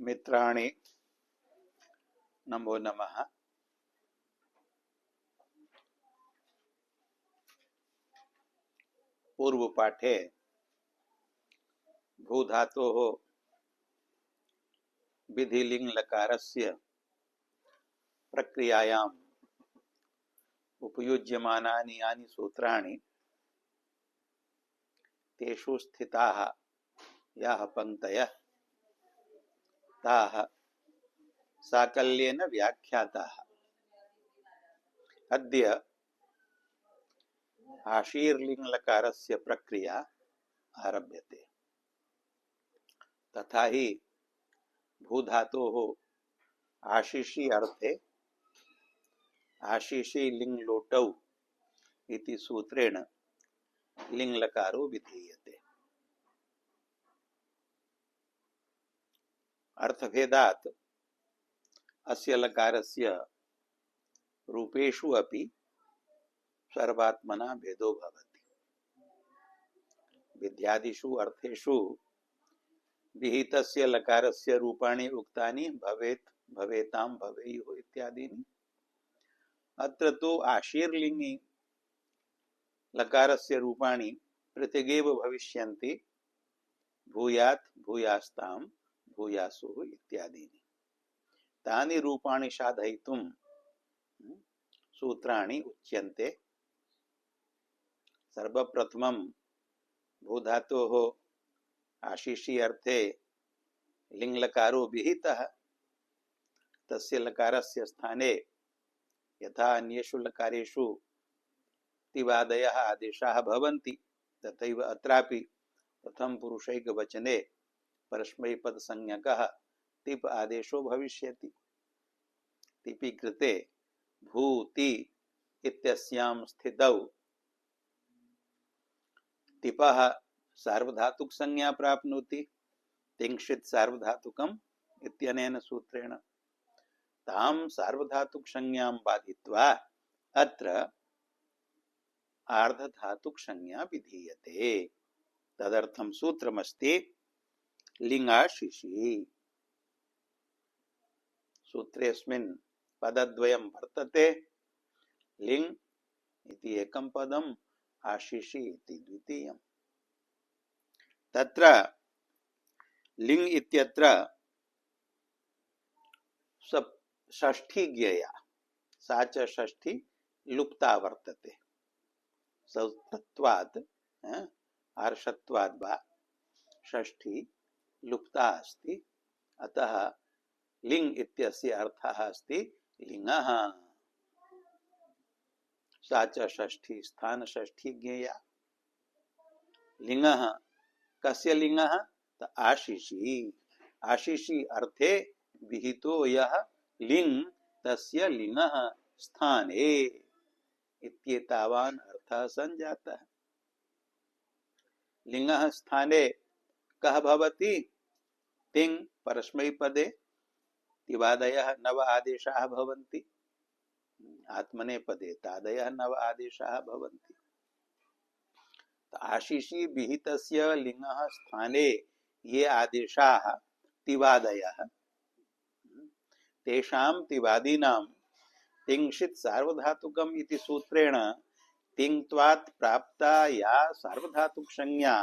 मित्राणि नमो नमः। पूर्व पाठे भूधातोः विधिलिंग लकारस्य प्रक्रियायाम् उपयुज्यमानानि यानि सूत्राणि तेषु स्थिताः याः पंक्तयः ताः साकल्येन व्याख्याताः। अद्य आशीर्लिंग लकारस्य प्रक्रिया आरभ्यते। तथा ही भूधातोः आशिषि अर्थे आशिषि लिंग लोटौ इति सूत्रेण लिंग लकारो विधीयते। अर्थभेदात् अस्य लकारस्य रूपेषु अपि सर्वात्मना भेदो भवति। विद्यादिषु अर्थेषु विहितस्य लकारस्य रूपाणि उक्तानि भवेत् भवेतां भवेयुः इत्यादीनि। अत्र तो आशीर्लिंगी लकारस्य रूपाणि पृथगेव भविष्यन्ति। भूयात् भूयास्तां भूयासुः इत्यादीनि। तानि रूपाणि साधयितुं सूत्राणि उच्यन्ते। सर्वप्रथमं भूधातोः आशिषि अर्थे लिंग लकारो विहितः। तस्य लकारस्य स्थाने यथा अन्येषु लकारेषु तिवादयः आदेशाः भवन्ति तथैव अत्रापि प्रथम पुरुषैकवचने परस्मैपद संज्ञकः तिप् आदेशो भविष्यति। तिपि कृते भूति इत्यस्यां स्थितौ तिपः सार्वधातुक संज्ञा प्राप्नोति। तिंशित् सार्वधातुकम् इत्यनेन सूत्रेण तां सार्वधातुक संज्ञां बाधित्वा अत्र आर्धधातुक संज्ञा विधीयते। तदर्थं सूत्रमस्ति लिंगाशिषि। सूत्रेऽस्मिन् पदद्वयं वर्तते। लिंग इति एकं पदम्, आशिषि इति द्वितीयम्। तत्र लिंग इत्यत्र षष्ठी ज्ञेया, सा च षष्ठी लुप्ता वर्तते। सत्वात् आर्षत्वात् वा षष्ठी लुप्ता अस्ति। अतः लिंग इत्यस्य अर्थः अस्ति लिंगः। सा च षष्ठी स्थान षष्ठी ज्ञेया। लिंगः कस्य लिंगः? आशिषि। आशिषि अर्थे विहितो यः लिंग तस्य लिंगः स्थाने इत्येतावान् अर्थः संजातः। लिंगः स्थाने कः भवति? तिङ् परस्मैपदे तिवादयः नव आदेशाः भवन्ति। आत्मनेपदे तादयः नव आदेशाः भवन्ति। आशिषि विहितस्य लिंगः स्थाने ये आदेशाः तिवादयः तेषां तिवादीनां तिंशित् सार्वधातुकम् इति सूत्रेण तिङ्त्वात् प्राप्ता या सार्वधातुक संज्ञा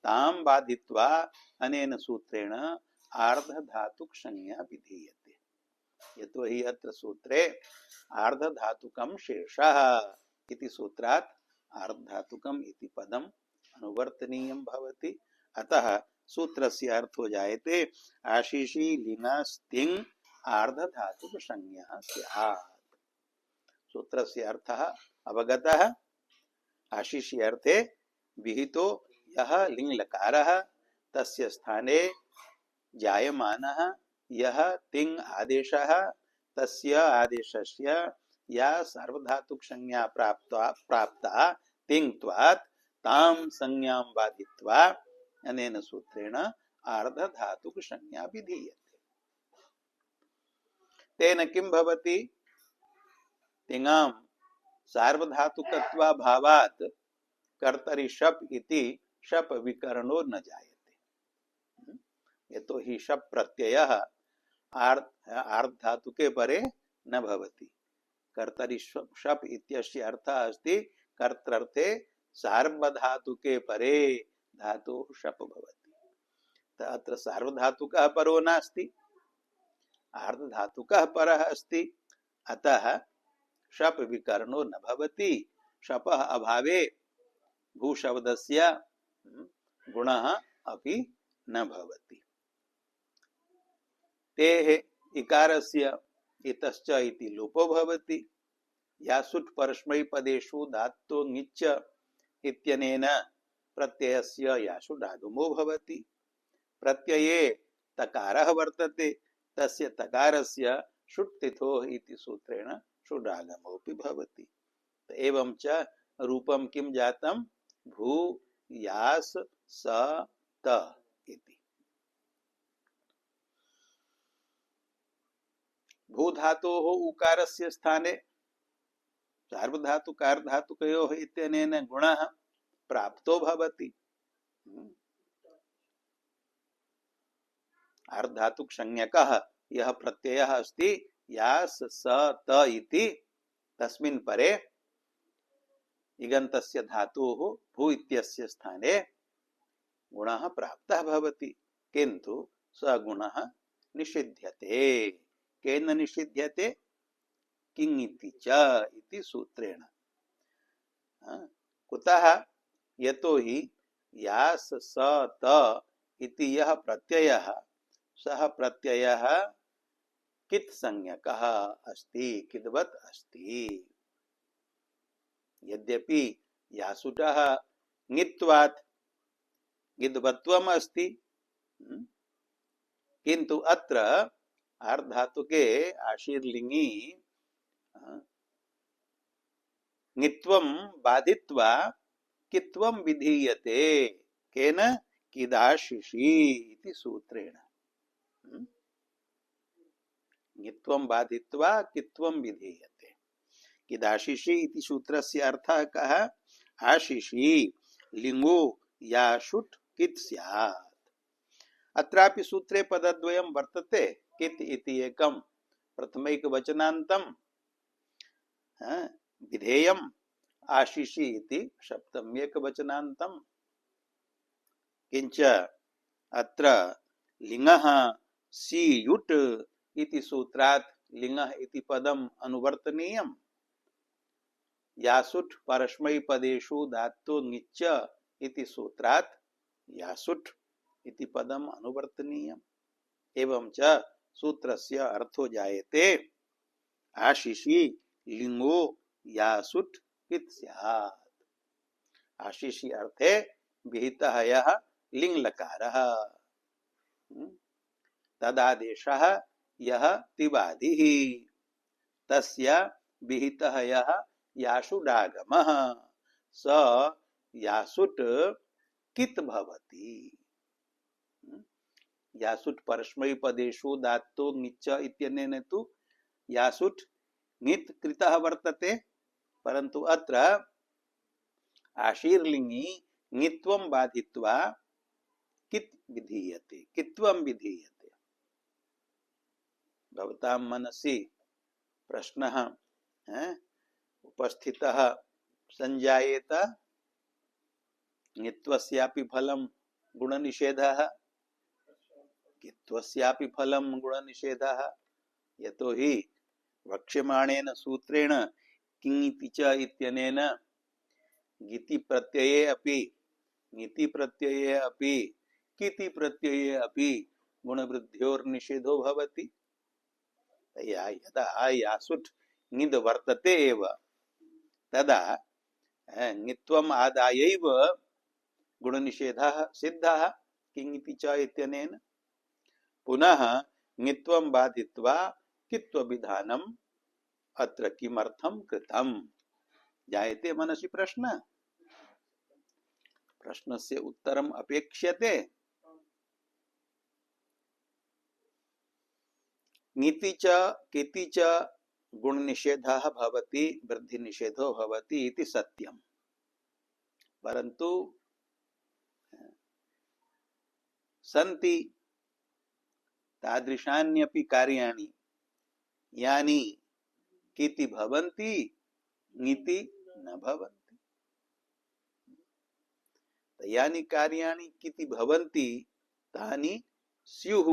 तां बाधित्वा अनेन सूत्रेण आर्धधातुक संज्ञा विधीयते। यतो हि अत्र सूत्रे आर्धधातुकं शेषः इति सूत्रात् आर्धधातुकम् इति पदम् अनुवर्तनीयं भवति। अतः सूत्रस्य अर्थो जायते आशिषि लिंगस्तिङ् आर्धधातुक संज्ञा स्यात्। सूत्रस्य अर्थः अवगतः। आशिषि अर्थे विहितो यः लिंग लकारः तस्य स्थाने जायमानः यः तिङ् आदेशः तस्य आदेशस्य या सार्वधातुक संज्ञा प्राप्ता तिङ्त्वात् तां संज्ञां बाधित्वा अनेन सूत्रेण आर्धधातुक संज्ञा विधीयते। तेन किं भवति? तिङां सार्वधातुकत्वाभावात् कर्तरि शप् इति शप् विकरणो न जायते। यतो हि शप् प्रत्ययः आर्ध धातु के परे न भवति। कर्तरि शप इत्यस्य अर्थः अस्ति कर्तर्थे सार्वधातुके परे धातु शप भवति। अत्र सार्वधातुकः परो नास्ति, आर्धधातुकः परः अस्ति, अतः शप विकरणो न भवति। शपः अभावे भूशब्दस्य गुणः अपि न भवति। तेः इकारस्य इतश्च इति लोपो भवति। यासुट् परस्मैपदेषु धात्तो ङिच्च इत्यनेन प्रत्ययस्य यासुडागमो भवति। प्रत्यये तकारः वर्तते, तस्य तकारस्य शुट्तिथोः इति सूत्रेण शुडागमोऽपि भवति। एवं च रूपं किं जातं? भू यास स त इति। भूधातोः उकारस्य स्थाने सार्वधातुकार्धधातुकयोः इत्यनेन गुणः प्राप्तो भवति। आर्धधातुक संज्ञकः यः प्रत्ययः अस्ति यास स त इति, तस्मिन् परे इगन्तस्य धातोः भू इत्यस्य स्थाने गुणः प्राप्तः भवति, किन्तु स गुणः निषिध्यते। केन निषिध्यते? किङ् इति च इति सूत्रेण। कुतः? यतो हि यास स त इति यः प्रत्ययः, सः प्रत्ययः कित् संज्ञकः अस्ति, किद्वत् अस्ति। यद्यपि यासुटः ङित्वात् गिद्वत्वम् अस्ति, किन्तु अत्र आर्धधातुके आशीर्लिङि ङित्वं बाधित्वा कित्वं विधीयते। केन? किदाशिषि इति सूत्रेण। ङित्वं बाधित्वा कित्वं विधीयते। किदाशिषि इति सूत्रस्य अर्थः कः? आशिषि लिङ्गो याशुट् कित् स्यात्। अत्रापि सूत्रे पदद्वयं वर्तते। कित् इति एकं प्रथमैकवचनान्तं विधेयम्, आशिषि इति सप्तम्येकवचनान्तं। किञ्च अत्र लिङः सीयुट् इति सूत्रात् लिङः इति पदम् अनुवर्तनीयम्। यासुट् परस्मैपदेषु धात्तो ङिच्च इति सूत्रात् यासुट् इति पदम् अनुवर्तनीयम्। एवं च सूत्रस्य अर्थो जायते आशिषि लिङ्गो यासुट् कित् स्यात्। आशिषि अर्थे विहितः यः लिङ् लकारः, तदादेशः यः तिवादिः, तस्य विहितः यः यासुडागमः, स यासुट् कित् भवति। यासुट् परस्मैपदेषु धात्तो ङिच्च इत्यनेन तु यासुट् ङित् कृतः वर्तते, परन्तु अत्र आशीर्लिङि ङित्वं बाधित्वा कित् विधीयते, कित्वं विधीयते। भवतां मनसि प्रश्नः उपस्थितः संजायेत। ङित्वस्यापि फलं गुणनिषेधः, कित्वस्यापि फलं गुणनिषेधः। यतो हि वक्ष्यमाणेन सूत्रेण किङ् इति च इत्यनेन ङिति प्रत्यये अपि, ङिति प्रत्यये अपि, किति प्रत्यये अपि गुणवृद्ध्योर्निषेधो भवति। यदा यासुट् ङिद् वर्तते एव, तदा ङित्वम् आदायैव गुणनिषेधः सिद्धः किङ् इति च इत्यनेन। पुनः ङित्वं बाधित्वा कित्वविधानम् अत्र किमर्थं कृतम्? जायते मनसि प्रश्न। प्रश्नस्य उत्तरम् अपेक्ष्यते। ङिति च किति च गुणनिषेधः भवति, वृद्धिनिषेधो भवति इति सत्यम्, परन्तु सन्ति तादृशान्यपि कार्याणि यानि किति भवन्ति ङिति न भवन्ति। यानि कार्याणि किति भवन्ति तानि स्युः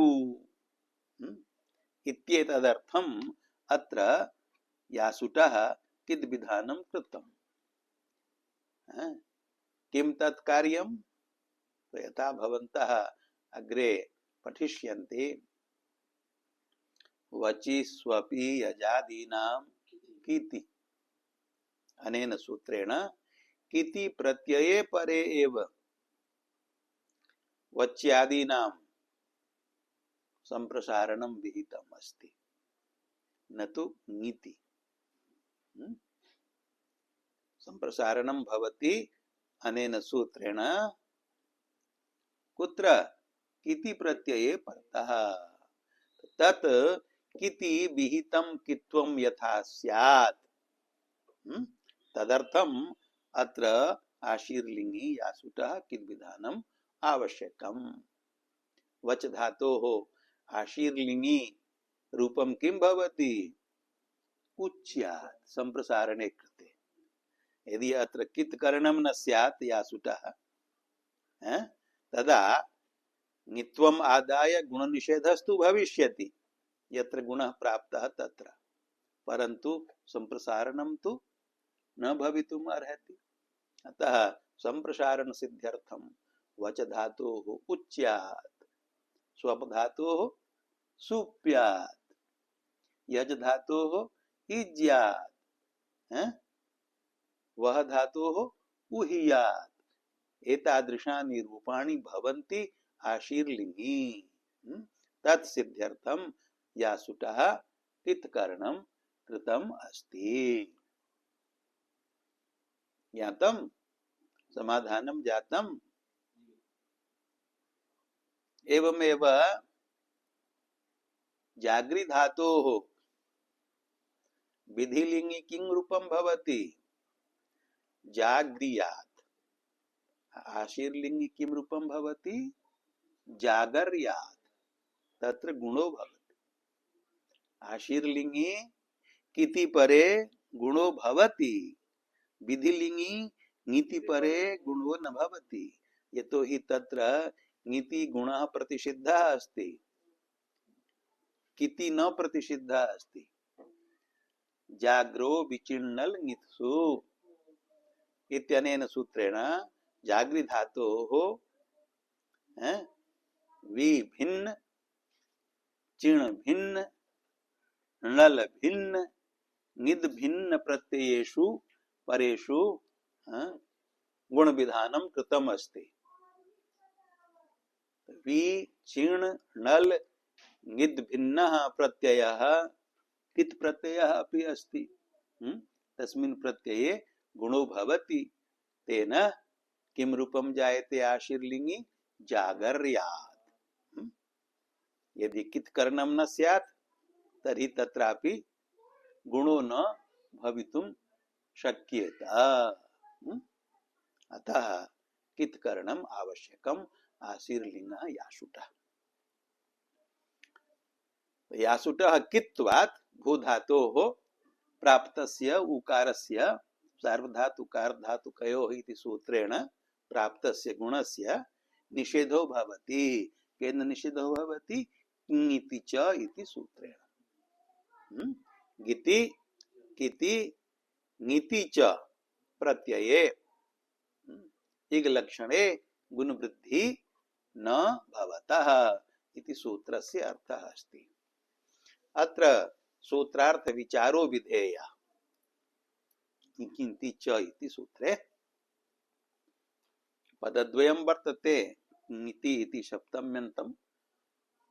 इत्येतदर्थम् अत्र यासुटः किद् विधानं कृतम्। किं तत् कार्यं? तो यथा भवन्तः अग्रे पठिष्यन्ति वचि स्वपि यजादीनां किति अनेन सूत्रेण किति प्रत्यये परे एव वच्यादीनां संप्रसारणं विहितम् अस्ति न तु ङिति। संप्रसारणं भवति अनेन सूत्रेण कुत्र? किति प्रत्यये परतः। तत् किति विहितं कित्वं यथा स्यात् तदर्थम् अत्र आशीर्लिंगी यासुटः किद् विधानम् आवश्यकम्। वच धातोः आशीर्लिंगी रूपं किं भवति? उच्यात् संप्रसारणे कृते। यदि अत्र कित् करणं न स्यात् यासुटः तदा ङित्वम् आदाय गुणनिषेधस्तु भविष्यति यत्र गुणः प्राप्तः तत्र, परन्तु संप्रसारणं तु न भवितुम् अर्हति। अतः संप्रसारण सिद्ध्यर्थं वच धातोः उच्यात्, स्वप धातोः सुप्यात्, यज धातोः इज्यात्, वह धातोः उहियात्। एतादृशानि रूपाणि भवन्ति आशीर्लिंगी। तत्सिद्ध्यर्थं यासुटः कित्करणं कृतम् अस्ति। ज्ञातं? समाधानं जातम्? एवमेव जागृ धातोः विधिलिंगी किं रूपं भवति? जाग्रियात्। आशीर्लिंगी किं रूपं भवति? जागर्यात्। तत्र गुणो भवति। आशीर्लिंगी किति परे गुणो भवति, विधिलिंगी ङिति परे गुणो न भवति। यतो हि तत्र ङिति गुणः प्रतिषिद्धः अस्ति, किति न प्रतिषिद्धः अस्ति। जाग्रो विचिन्नल ङित्सु इत्यनेन सूत्रेण जागृ धातोः विभिन्न चिण भिन्न नल भिन्न निद भिन्न प्रत्ययेषु परेषु गुण विधानं कृतम् अस्ति। वि चिण नल निद भिन्नः प्रत्ययः कित् प्रत्ययः अपि अस्ति। तस्मिन् प्रत्यये गुणो भवति। तेन किं रूपं जायते आशीर्लिंगी? जागर्यात्। यदि कित् करणं न स्यात् तर्हि तत्रापि गुणो न भवितुं शक्येत। अतः कित् करणम् आवश्यकम् आशीर्लिंगः यासुटः। यासुटः कित्वात् भूधातोः प्राप्तस्य उकारस्य सार्वधातुकार धातुकयोः इति सूत्रेण प्राप्तस्य गुणस्य निषेधो भवति। केन निषेधो भवति? ङिति च इति सूत्रेण। गिति किति ङिति च प्रत्यये इग लक्षणे गुणवृद्धि न भवतः इति सूत्रस्य अर्थः अस्ति। अत्र सूत्रार्थ विचारो विधेयः। किंति च इति सूत्रे पदद्वयं वर्तते। ङिति इति सप्तम्यन्तम्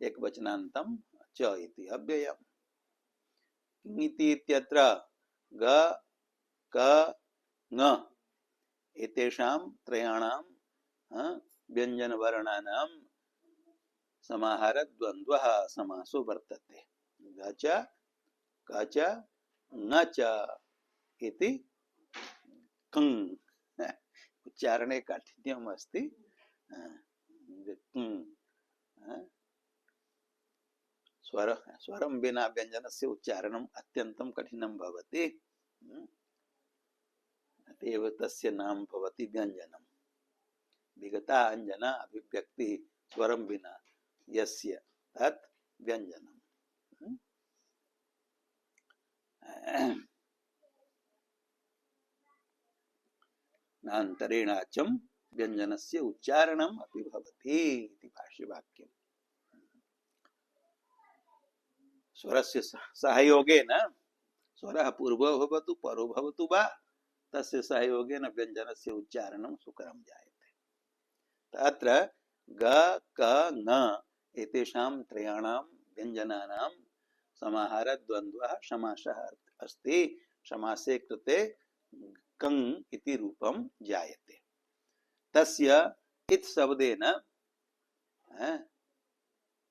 एकवचनान्तं च इति अव्ययम्। ङिति इत्यत्र ग क ङ एतेषां त्रयाणां व्यञ्जन वर्णानां समाहार द्वन्द्वः समासो वर्तते। ग च क च ङ च इति कं उच्चारणे काठिन्यम् अस्ति। स्वर स्वरम विना व्यंजनस्य उच्चारणम् अत्यन्तं कठिनं भवति। अतएव तस्य नाम भवति व्यंजनम्। विगता अंजना अभिव्यक्ति स्वरम विना यस्य तत् व्यंजनम्। नान्तरेणाचं व्यंजनस्य उच्चारणम् अपि भवति इति भाष्यवाक्यम्। स्वरस्य सहयोगेन स्वरः पूर्वो भवतु परो भवतु वा तस्य सहयोगेन व्यंजनस्य उच्चारणं सुकरं जायते। तत्र ग क ङ एतेषां त्रयाणां व्यंजनानां समाहार द्वन्द्वः समासः अस्ति। समासे कृते कं इति रूपं जायते। तस्य इत शब्देन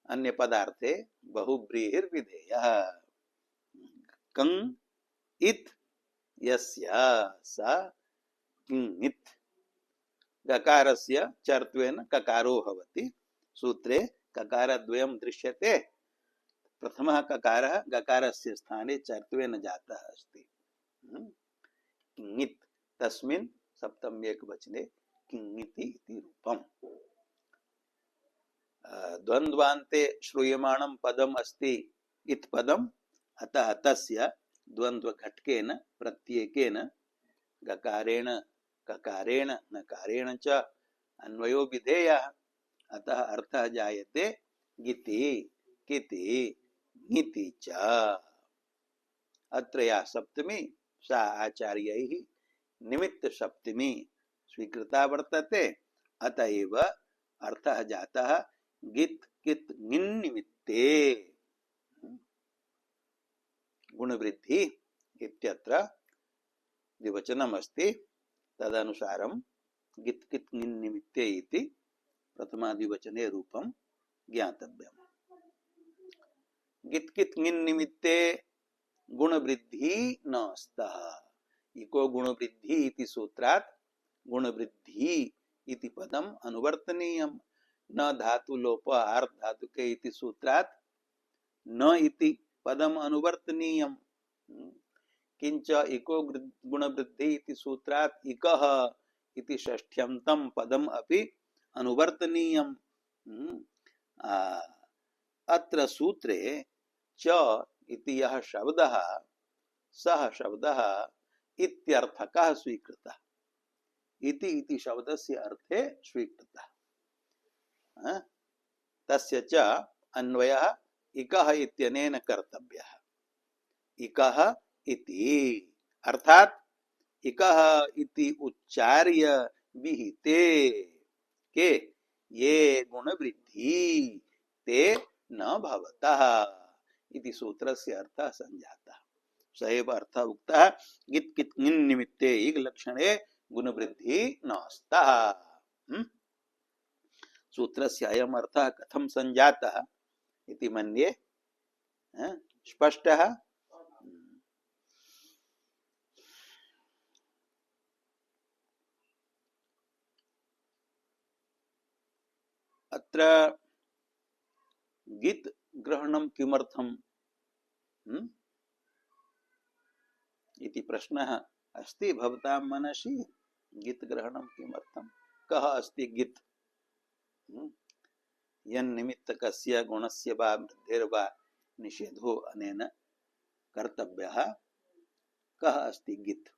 अन्य पदार्थे बहुव्रीहिर्विधेयः। कं इत यस्य स किंगित। गकारस्य चर्त्वेन ककारो भवति। सूत्रे ककारद्वयं दृश्यते। प्रथमः ककारः गकारस्य स्थाने चर्त्वेन जातः अस्ति। किंगित तस्मिन् सप्तम एकवचने किंगिति इति रूपम्। द्वन्द्वान्ते श्रूयमाणं पदम् अस्ति इत पदम्। अतः तस्य द्वन्द्वघटकेन प्रत्येकेन गकारेण ककारेण नकारेण च अन्वयो विधेयः। अतः अर्थः जायते गिति किति ङिति च। अत्र या सप्तमी सा आचार्यैः निमित्त सप्तमी स्वीकृता वर्तते। अतएव अर्थः जातः गित कित ङिन् निमित्ते। गुणवृद्धि इत्यत्र द्विवचनम् अस्ति। तदनुसारं गित कित ङिन् निमित्ते इति प्रथमाद्विवचने रूपं ज्ञातव्यम्। गित कित ङिन् निमित्ते गुणवृद्धि न स्तः। इको गुणवृद्धि इति सूत्रात् गुणवृद्धि इति पदम् अनुवर्तनीयम्। न धातु लोप आर्ध धातुके इति सूत्रात् न इति पदम् अनुवर्तनीयम्। किंच इको गुणवृद्धि इति सूत्रात् इकः इति षष्ठ्यन्तं पदम् अपि अनुवर्तनीयम्। अत्र सूत्रे च इति यः शब्दः सः शब्दः इत्यर्थकः स्वीकृतः। इति शब्दस्य अर्थे स्वीकृतः। तस्य च अन्वयः इकः इत्यनेन कर्तव्यः। इकः इति अर्थात इकः इति उच्चार्य विहिते के ये गुणवृद्धि ते न भवतः इति सूत्रस्य अर्थः संजातः। स एव अर्थः उक्तः गित कित ङिन् निमित्ते इग लक्षणे गुणवृद्धि नास्तः। सूत्रस्य अयम् अर्थः कथं संजातः इति मन्ये स्पष्टः। अत्र गित ग्रहणं किमर्थम् इति प्रश्नः अस्ति भवतां मनसि। गित ग्रहणं किमर्थं कः अस्ति गित। यन्निमित्तकस्य गुणस्य वा वृद्धिर्वा निषेधो अनेन कर्तव्यः। कः अस्ति गित।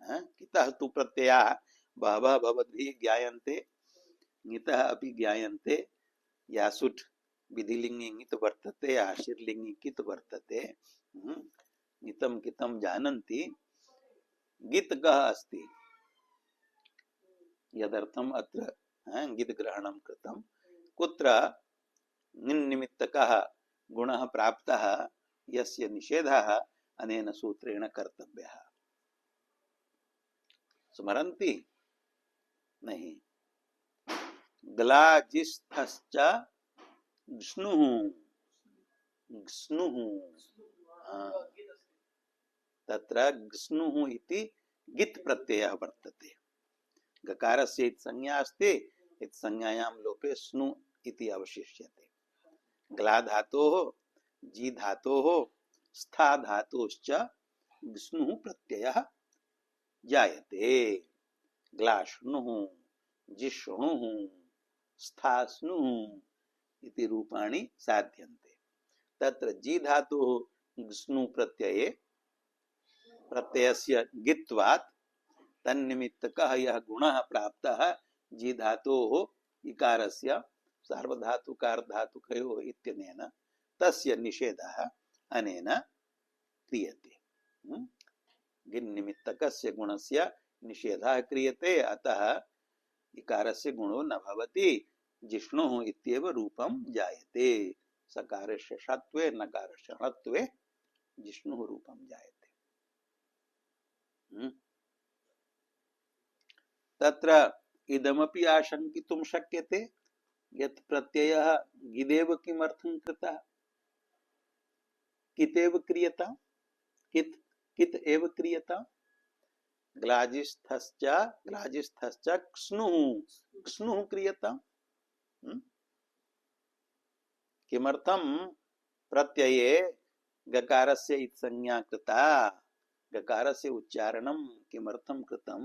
कितः तु प्रत्ययाः बहवः भवद्भिः ज्ञायन्ते। ङितः अपि ज्ञायन्ते। यासुट् विधिलिङ्गि ङित् वर्तते आशीर्लिङ्गि कित् वर्तते। ङितं कितं जानन्ति। गित कः अस्ति यदर्थम् अत्र गित ग्रहणं कृतं। कुत्र ङिन् निमित्तकः गुणः प्राप्तः यस्य निषेधः अनेन सूत्रेण कर्तव्यः। स्मरन्ति नहीं। ग्लाजिस्थश्च ग्ष्णुः ग्ष्णुः तत्र ग्ष्णुः इति गित् प्रत्ययः वर्तते। गकारस्य इति संज्ञा अस्ति। इति संज्ञायां लोपे स्नु इति अवशिष्यते। ग्ला धातोः जी धातोः स्था धातोश्च विष्णु प्रत्ययः जायते। ग्लाष्णुः जिष्णुः स्थास्नुः इति रूपाणि साध्यन्ते। तत्र जी धातुः विष्णु प्रत्यये प्रत्ययस्य गित्वात् तन्निमित्तकः यः गुणः प्राप्तः जी धातोः इकारस्य सार्वधातुकार धातुकयोः इत्यनेन तस्य निषेधः अनेन क्रियते। गिन् निमित्तकस्य गुणस्य निषेधः क्रियते, अतः इकारस्य गुणो न भवति, जिष्णुः इत्येव रूपं जायते। सकारस्य षत्वे नकारस्य णत्वे जिष्णुः रूपं जायते। तत्र इदमपि आशंकितुं शक्यते यत् प्रत्ययः गिदेव किमर्थं कृतः, कितेव क्रियता, कित एव क्रियता। ग्लाजिस्थश्च क्ष्णुः क्रियता। किमर्थं प्रत्यये गकारस्य इत्संज्ञा कृता, गकारस्य उच्चारणं किमर्थं कृतं।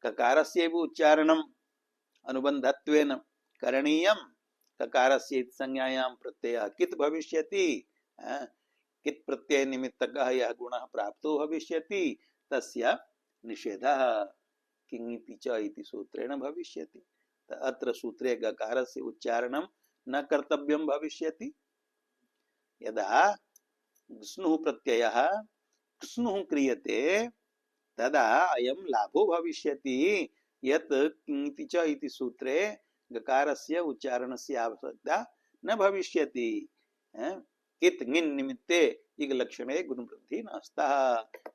ककारस्य उच्चारणं अनुबन्धत्वेन करणीयं। ककारस्य इत्संज्ञायां प्रत्ययः कित् भविष्यति, कित् प्रत्यय निमित्तकः यः गुणः प्राप्तो भविष्यति तस्य निषेधः किङिति च इति सूत्रेण भविष्यति। अत्र सूत्रे गकारस्य उच्चारणं न कर्तव्यं भविष्यति। यदा विष्णुः प्रत्ययः कृष्णुः क्रियते तदा अयं लाभो भविष्यति यत् किङिति च इति सूत्रे गकारस्य उच्चारणस्य आवश्यकता न भविष्यति। कित् ङिन् निमित्ते इग लक्षणे गुणवृद्धि नास्तः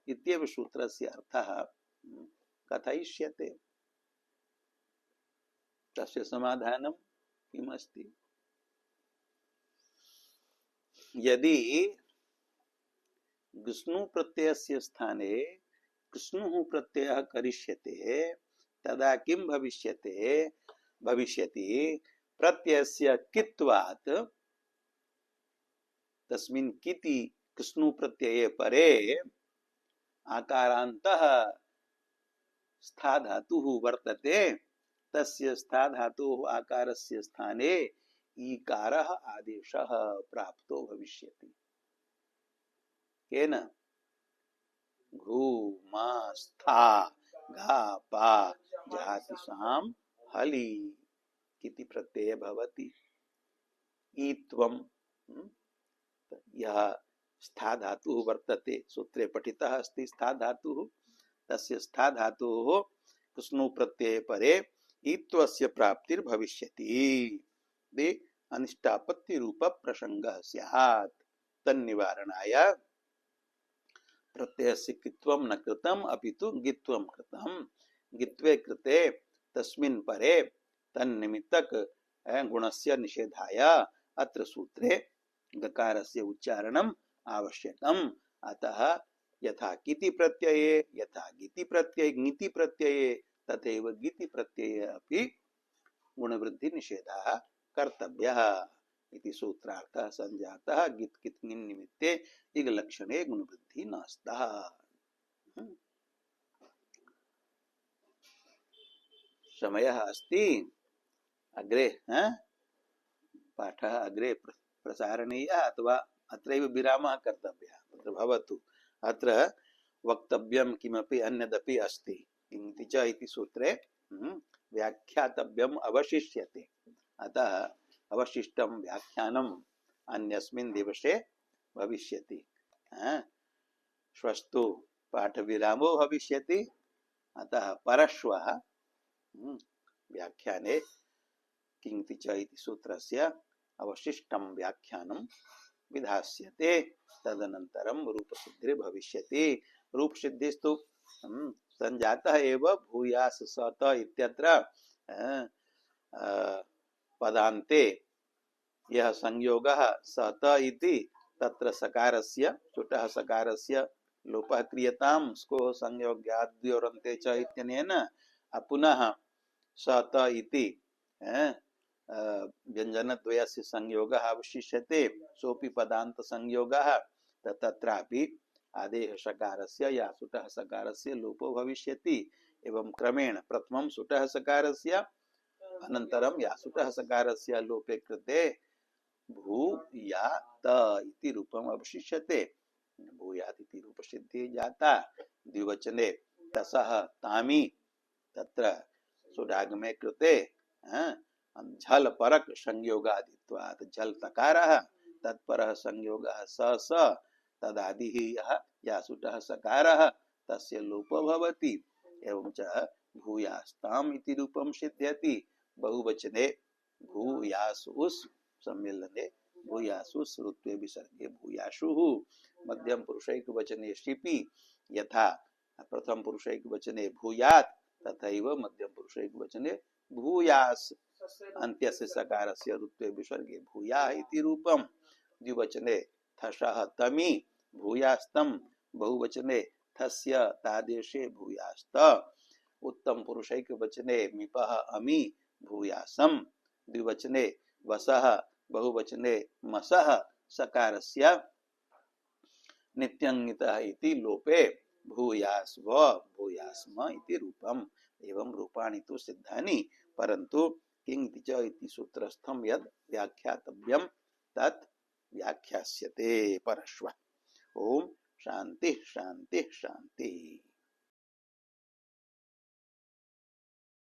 इत्येव सूत्रस्य अर्थः कथयिष्यते। तस्य समाधानं किमस्ति। यदि विष्णु प्रत्ययस्य स्थाने कृष्णुः प्रत्ययः करिष्यते तदा किं भविष्यति प्रत्ययस्य कित्वात् तस्मिन् किति कृष्णु प्रत्यये परे आकारान्तः स्था धातुः वर्तते, तस्य स्था धातुः आकारस्य स्थाने ईकारः आदेशः प्राप्तो भविष्यति। केन? घू मा स्था घा पा जाति साम हलि किति प्रत्यय भवति। ईत्वं यः स्था धातुः वर्तते, सूत्रे पठितः अस्ति स्था धातुः, तस्य स्था धातुः कृष्णु प्रत्यये परे ईत्वस्य प्राप्तिर्भविष्यति। अनिष्टापत्ति रूप प्रसंगः स्यात्। तन्निवारणाय प्रत्ययस्य कित्वं न कृतम् अपितु गित्वं कृतम्। गित्वे कृते तस्मिन् परे तन्निमित्तक गुणस्य निषेधाय अत्र सूत्रे गकारस्य उच्चारणम् आवश्यकम्। अतः यथा किति प्रत्यये यथा गिति प्रत्यये ङिति प्रत्यये तथैव गिति प्रत्यये अपि गुणवृद्धि निषेधः कर्तव्यः इति सूत्रार्थः संजातः। गित् कित् ङिन् निमित्ते इग लक्षणे गुणवृद्धि नास्तः। समयः अस्ति, अग्रे पाठः अग्रे प्रसारणीयः अथवा अत्रैव विरामः कर्तव्यः। तत्र भवतु, अत्र वक्तव्यं किमपि अन्यदपि अस्ति। किमिति च इति सूत्रे व्याख्यातव्यम् अवशिष्यते। अतः अवशिष्टं व्याख्यानम् अन्यस्मिन् दिवसे भविष्यति। श्वस्तु पाठविरामो भविष्यति, अतः परश्वः व्याख्याने किङिति च इति सूत्रस्य अवशिष्टं व्याख्यानं विधास्यते। तदनन्तरं रूपसिद्धिर्भविष्यति। रूपसिद्धिस्तु संजातः एव भूयास सत इत्यत्र पदान्ते यः संयोगः सत इति तत्र सकारस्य चुटः सकारस्य लोपः क्रियतां स्कोः संयोगाद्योरन्ते च इत्यनेन पुनः सत इति व्यञ्जनद्वयस्य संयोगः अवशिष्यते सोऽपि पदान्त संयोगः तत्रापि आदेः सकारस्य या सुटः सकारस्य लोपो भविष्यति एवं क्रमेण प्रथमं सुटः सकारस्य अनन्तरं या सुटः सकारस्य लोपे कृते भूयात इति रूपम् अवशिष्यते भूयात् इति रूपसिद्धिः जाता द्विवचने तसः तामि तत्र सुडागमे कृते झल परक संयोगादित्वात् झल तकारः तत्परः संयोगः स तदादिः यः यासुटः सकारः तस्य लोपो भवति एवं च भूयास्ताम् इति रूपं सिद्ध्यति बहुवचने भूयासुस् सम्मेलने भूयासुस् ऋत्वे विसर्गे भूयासुः मध्यम पुरुषैक वचने शिपि यथा प्रथम पुरुषैक वचने भूयात् तथैव मध्यम पुरुषैक वचने भूयास अन्त्यस्य सकारस्य ऋत्वे विसर्गे भूया इति रूपं द्विवचने थशः तमि भूयास्तम बहुवचने थस्य तादेशे भूयास्त उत्तम पुरुषैक वचने मिपः अमि भूयासम द्विवचने वसः बहुवचने मसः सकारस्य नित्यंगितः इति लोपे भूयास्व भूयास्म इति रूपम् एवं रूपाणि तु सिद्धानि परन्तु किंति च इति सूत्रस्थं यद् व्याख्यातव्यं तत् व्याख्यास्यते परश्व। ओम शांति शांति शांति।